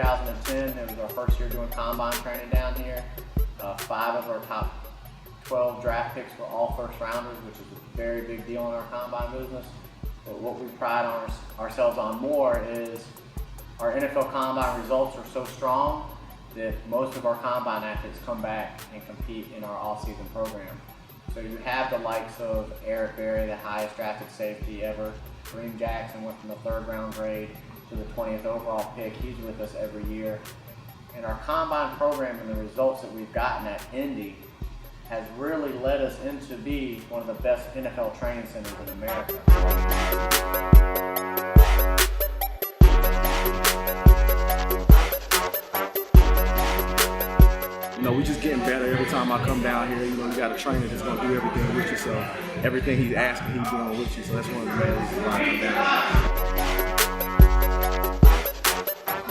2010. It was our first year doing combine training down here. 5 of our top 12 draft picks were all first rounders, which is a very big deal in our combine business. But what we pride ourselves on more is our NFL combine results are so strong that most of our combine athletes come back and compete in our all-season program. So you have the likes of Eric Berry, the highest drafted safety ever. Kareem Jackson went from the 3rd round grade to the 20th overall pick. He's with us every year. And our combine program and the results that we've gotten at Indy has really led us into be one of the best NFL training centers in America. You know, we just getting better every time I come down here. You know, you got a trainer that's gonna do everything with you. So everything he's asking, he's doing with you. So that's one of the main reasons why I come down.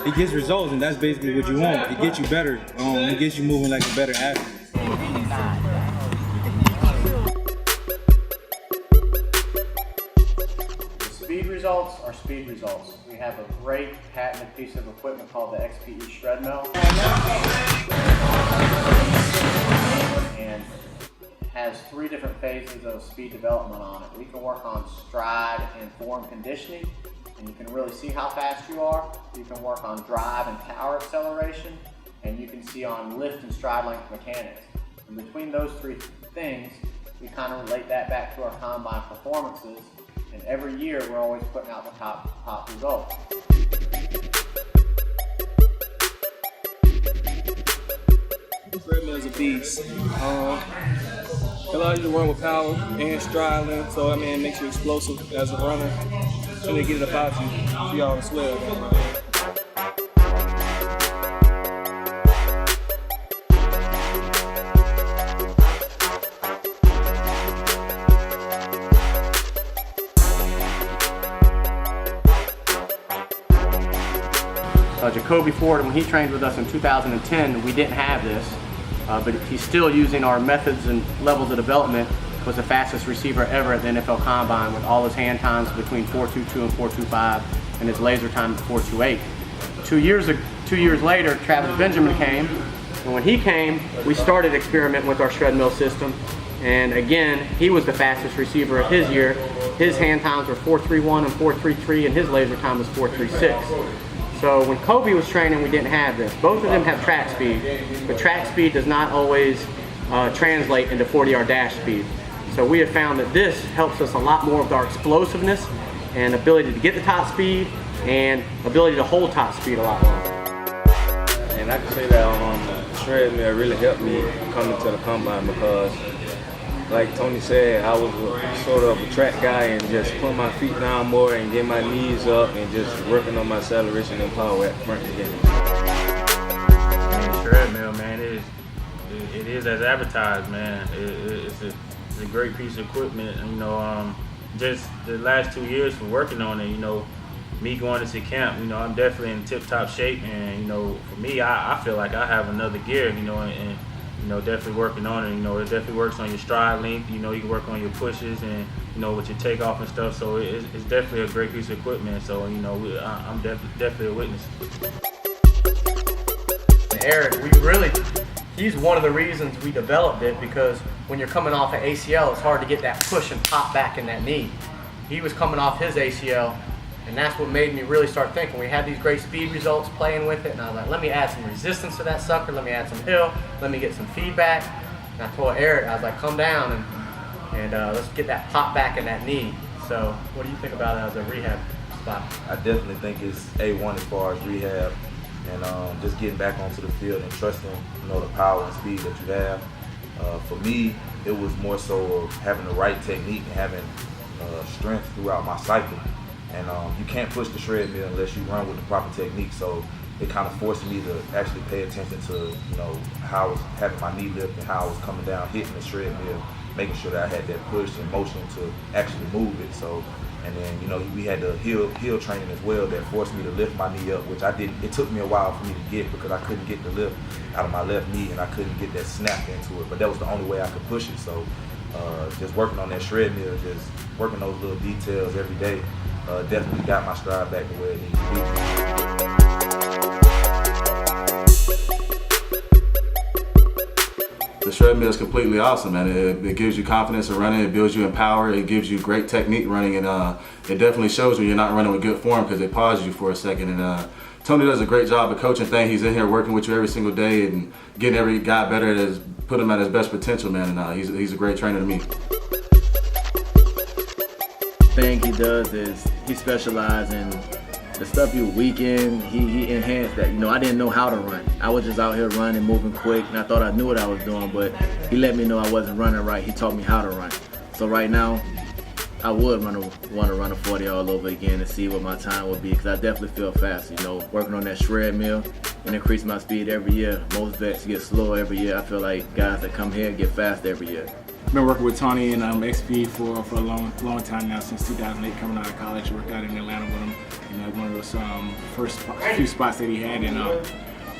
It gets results, and that's basically what you want. It gets you better. It gets you moving like a better athlete. Speed results are speed results. We have a great patented piece of equipment called the XPE Shredmill. And has 3 different phases of speed development on it. We can work on stride and form conditioning, and you can really see how fast you are. You can work on drive and power acceleration, and you can see on lift and stride length mechanics. And between those 3 things, we kind of relate that back to our combine performances. And every year, we're always putting out the top results. Shredmill is a beast. It allows you to run with power and stride length, so I mean, it makes you explosive as a runner. And they get it about you. See all the swell. Jacoby Ford, when he trained with us in 2010, we didn't have this, but he's still using our methods and levels of development. Was the fastest receiver ever at the NFL Combine with all his hand times between 4.22 and 4.25 and his laser time at 4.28. 2 years later, Travis Benjamin came, and when he came, we started experimenting with our Shredmill system, and again, he was the fastest receiver of his year. His hand times were 4.31 and 4.33, and his laser time was 4.36. So when Kobe was training, we didn't have this. Both of them have track speed, but track speed does not always translate into 40-yard dash speed. So we have found that this helps us a lot more with our explosiveness and ability to get the top speed and ability to hold top speed a lot longer. And I can say that the Shredmill really helped me coming to the combine because, like Tony said, I was sort of a track guy and just putting my feet down more and getting my knees up and just working on my acceleration and power at front again. Shredmill, man, it is as advertised, man. It's a great piece of equipment. You know, just the last 2 years for working on it, you know, me going to see camp, you know, I'm definitely in tip-top shape, and you know, for me, I feel like I have another gear, you know, and you know, definitely working on it. You know, it definitely works on your stride length. You know, you can work on your pushes and you know, with your takeoff and stuff. So it's definitely a great piece of equipment. So you know, I'm definitely a witness. Eric, he's one of the reasons we developed it, because when you're coming off an ACL, it's hard to get that push and pop back in that knee. He was coming off his ACL, and that's what made me really start thinking. We had these great speed results playing with it, and I was like, let me add some resistance to that sucker, let me add some hill, let me get some feedback. And I told Eric, I was like, come down and let's get that pop back in that knee. So what do you think about it as a rehab spot? I definitely think it's A1 as far as rehab, and just getting back onto the field and trusting, you know, the power and speed that you have. For me, it was more so of having the right technique and having strength throughout my cycle. And you can't push the Shredmill unless you run with the proper technique. So it kind of forced me to actually pay attention to, you know, how I was having my knee lift and how I was coming down, hitting the Shredmill, making sure that I had that push and motion to actually move it. So, and then, you know, we had the heel training as well that forced me to lift my knee up, which I didn't. It took me a while for me to get because I couldn't get the lift out of my left knee and I couldn't get that snap into it. But that was the only way I could push it. So just working on that Shredmill, just working those little details every day, definitely got my stride back to where it needs to be. The shred mill is completely awesome, man. It gives you confidence in running, it builds you in power, it gives you great technique running, and it definitely shows when you're not running with good form because it pauses you for a second. And Tony does a great job of coaching things. He's in here working with you every single day and getting every guy better, put him at his best potential, man. And he's a great trainer to me. The thing he does is he specializes in the stuff you weak in. He enhanced that. You know, I didn't know how to run. I was just out here running, moving quick, and I thought I knew what I was doing, but he let me know I wasn't running right. He taught me how to run. So right now, I would want to run a 40 all over again and see what my time would be, because I definitely feel faster. You know, working on that shred mill and increase my speed every year. Most vets get slower every year. I feel like guys that come here get faster every year. I've been working with Tony and XPE for a long time now, since 2008, coming out of college. Worked out in Atlanta with him. You know, one of those first few spots that he had, and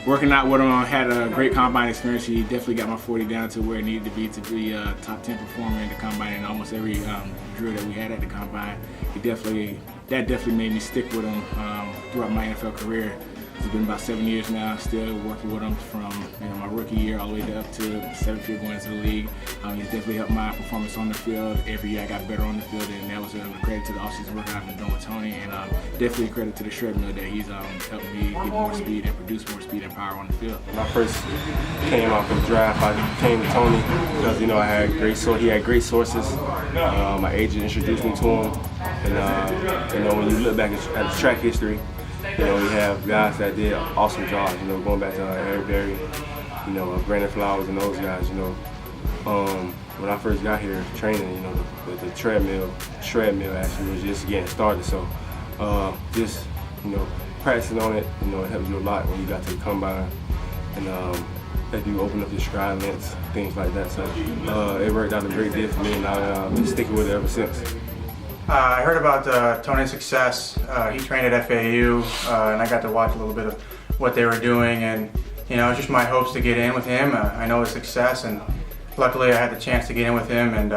working out with him, had a great combine experience. He definitely got my 40 down to where it needed to be a top 10 performer in the combine in almost every drill that we had at the combine. That definitely made me stick with him throughout my NFL career. It's been about 7 years now, still working with him from my rookie year all the way up to 7th year going into the league. He's definitely helped my performance on the field. Every year I got better on the field, and that was a credit to the offseason work I've been doing with Tony, and definitely a credit to the shred mill that he's helped me get more speed and produce more speed and power on the field. When I first came out from the draft, I came to Tony because, you know, he had great sources. My agent introduced me to him, and you know, when you look back at his track history, you know, we have guys that did awesome jobs, you know, going back to Eric Berry, you know, Brandon Flowers and those guys, you know. When I first got here training, you know, the shred mill actually was just getting started. So just, you know, practicing on it, you know, it helps you a lot when you got to the combine. And that you open up your stride lengths, things like that. So it worked out a great deal for me, and I've been sticking with it ever since. I heard about Tony's success. He trained at FAU, and I got to watch a little bit of what they were doing, and you know, it's just my hopes to get in with him. I know his success, and luckily I had the chance to get in with him, and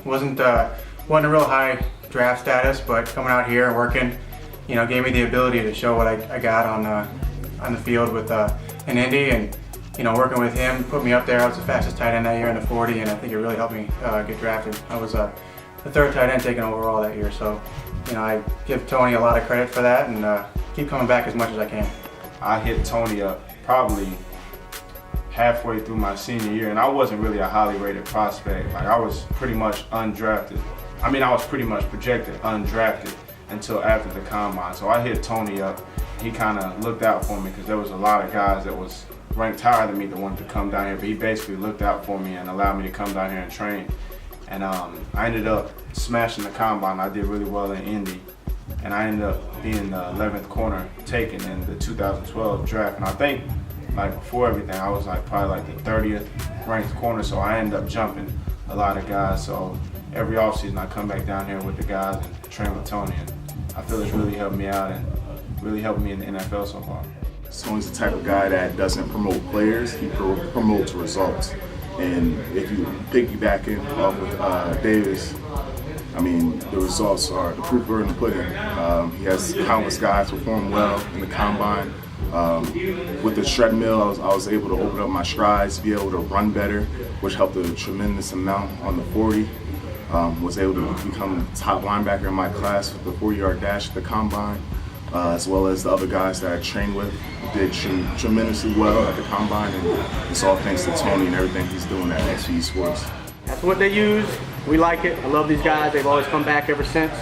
wasn't a real high draft status, but coming out here and working, you know, gave me the ability to show what I got on the field with in Indy, and you know, working with him put me up there. I was the fastest tight end that year in the 40, and I think it really helped me get drafted. I was the third tight end taken overall that year, so you know, I give Tony a lot of credit for that, and keep coming back as much as I can. I hit Tony up probably halfway through my senior year, and I wasn't really a highly rated prospect. Like, I was pretty much undrafted. I mean, I was pretty much projected undrafted until after the combine. So I hit Tony up. He kind of looked out for me because there was a lot of guys that was ranked higher than me that wanted to come down here, but he basically looked out for me and allowed me to come down here and train. And I ended up smashing the combine. I did really well in Indy, and I ended up being the 11th corner taken in the 2012 draft. And I think, like, before everything, I was like probably like the 30th ranked corner, so I ended up jumping a lot of guys. So every offseason I come back down here with the guys and train with Tony, and I feel it's really helped me out and really helped me in the NFL so far. Tony's the type of guy that doesn't promote players, he promotes results. And if you piggyback off with Davis, I mean, the results are the proof are in the pudding. He has countless guys perform well in the combine. With the shred mill, I was able to open up my strides, be able to run better, which helped a tremendous amount on the 40. Was able to become the top linebacker in my class with the 40-yard dash at the combine, as well as the other guys that I trained with did tremendously well at the combine, and it's all thanks to Tony and everything he's doing at XPE Sports. That's what they use. We like it. I love these guys. They've always come back ever since.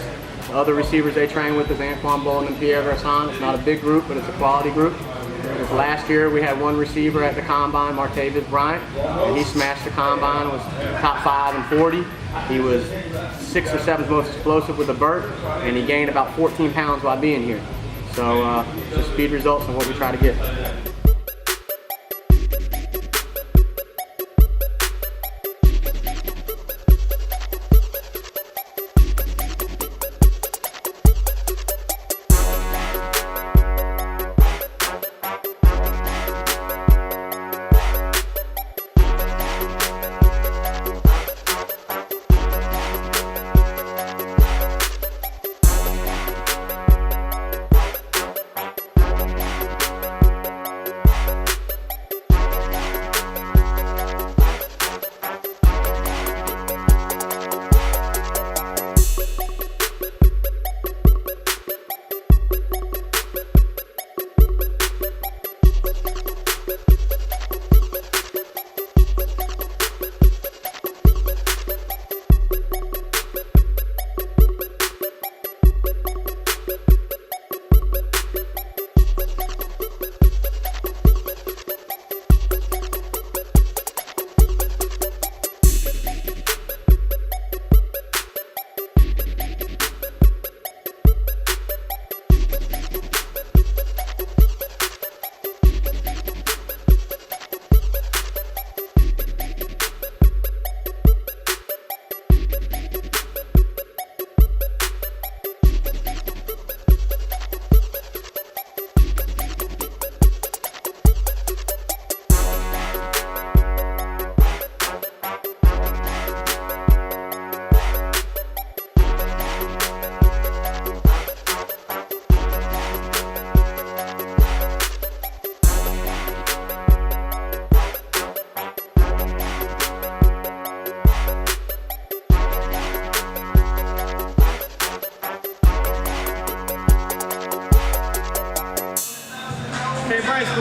The other receivers they train with is Antoine Bolden and Pierre Versan. It's not a big group, but it's a quality group. This last year we had one receiver at the combine, Martavis Bryant, and he smashed the combine, was top 5 in 40. He was 6th or 7th most explosive with a vert, and he gained about 14 pounds while being here. So just speed results and what we try to get.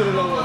put it on